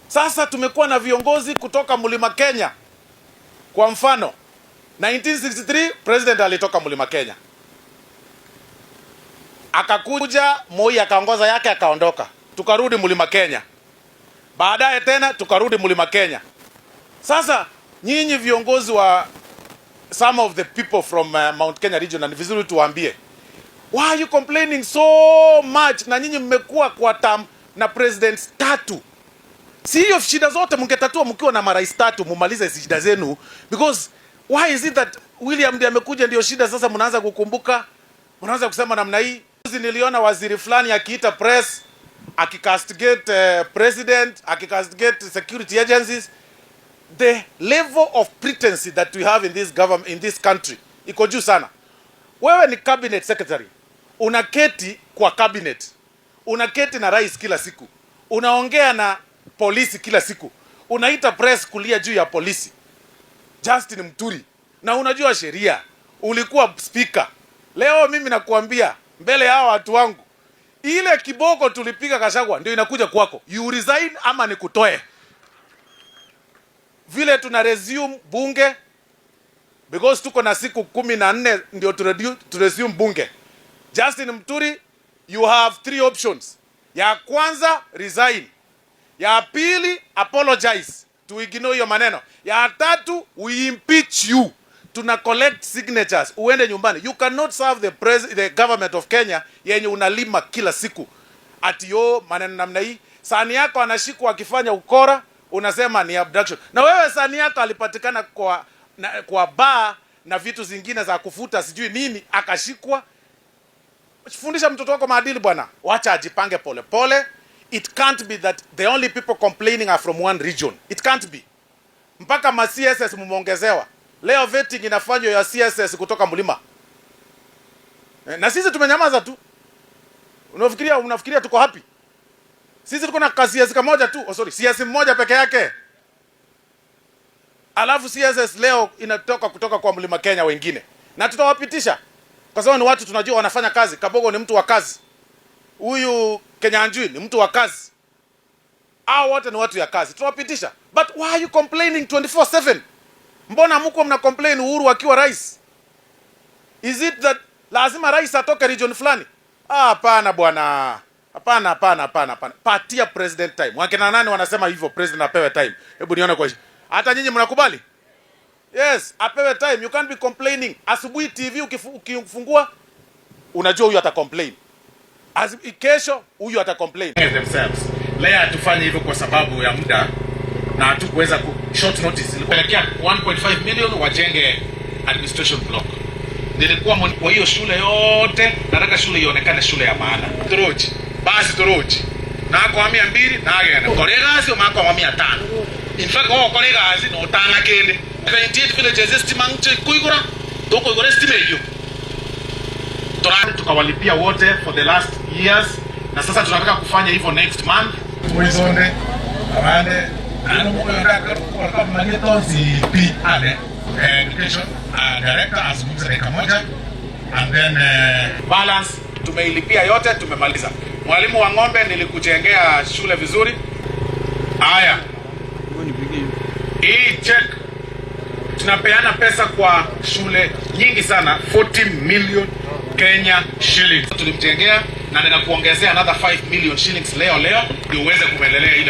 Sasa tumekuwa na viongozi kutoka Mlima Kenya. Kwa mfano, 1963 president alitoka Mlima Kenya. Akakuja Moi akaongoza yake akaondoka. Tukarudi Mlima Kenya. Baadaye tena tukarudi Mlima Kenya. Sasa nyinyi viongozi wa some of the people from Mount Kenya region, na vizuri tuwaambie, why are you complaining so much? Na nyinyi mmekuwa kwa term na presidents 3. Si hiyo shida zote mngetatua mkiwa na marais 3, mumalize shida zenu. Because why is it that William ndiye amekuja ndio shida sasa mnaanza kukumbuka? Mnaanza kusema namna hii. Niliona waziri fulani akiita press, akicastigate president, akicastigate security agencies. The level of pretense that we have in this government, in this country, iko juu sana. Wewe ni cabinet secretary, unaketi kwa cabinet, unaketi na rais kila siku, unaongea na polisi kila siku, unaita press kulia juu ya polisi Justin Muturi, na unajua sheria, ulikuwa speaker. Leo mimi nakuambia mbele ya watu wangu, ile kiboko tulipiga Gachagua ndio inakuja kwako. You resign ama nikutoe. Vile tuna resume bunge, because tuko na siku 14 ndio to resume bunge. Justin Muturi, you have 3 options. Ya kwanza, resign. Ya pili, apologize to ignore your maneno. Ya tatu, we impeach you. Tuna collect signatures, uende nyumbani. You cannot serve the government of Kenya yenye unalima kila siku. Ati yo maneno namna hii. Sani yako anashikwa akifanya ukora, unasema ni abduction. Na wewe sani yako alipatikana kwa bar na vitu zingine za kufuta sijui nini, akashikwa. Fundisha mtoto wako maadili bwana. Wacha ajipange pole pole. It can't be that the only people complaining are from one region. It can't be. Mpaka ma CSS mumongezewa. Leo vetting inafanywa ya CSS kutoka Mlima. Na sisi tumenyamaza tu. Unafikiria tuko happy? Sisi tuko na CSS moja tu. CSS mmoja peke yake. Alafu CSS leo inatoka kutoka kwa Mlima Kenya wengine. Na tutawapitisha. Kwa sababu ni watu tunajua wanafanya kazi. Kabogo ni mtu wa kazi. Huyu Kenyanjui ni mtu wa kazi. Hao wote ni watu ya kazi. Tutawapitisha. But why are you complaining 24/7? Mbona mko mna complain Uhuru akiwa rais? Is it that lazima rais atoke region fulani? Hapana bwana. Hapana. Patia president time. Wakina nani wanasema hivyo president apewe time? Hebu nione kwa hiyo. Hata nyinyi mnakubali? Yes, apewe time. You can't be complaining. Asubuhi TV ukifungua unajua huyu ata complain. Kesho huyu ata complain themselves. Leo tufanye hivyo kwa sababu ya muda na hatukuweza short notice. Ilipelekea 1.5 million wajenge administration block. Nilikuwa kwa hiyo shule yote, nataka shule ionekane shule ya maana. Toroji, basi toroji. Na kwa 200 na agenda. Kolega sio mako 500. In fact, kolega no tana kende. 28 villages estimate kuigura, doko igora estimate hiyo. Tukawalipia wote for the last years, na sasa tunataka kufanya hivyo next month. Tuizone abande education director azungumza dakika moja, and then balance tumeilipia yote, tumemaliza. Mwalimu wa Ng'ombe nilikujengea shule vizuri. Haya, hii check tunapeana pesa kwa shule nyingi sana, 40 million Kenya shillings tulimjengea, na ninakuongezea another 5 million shillings leo ndio uweze kuendelea ile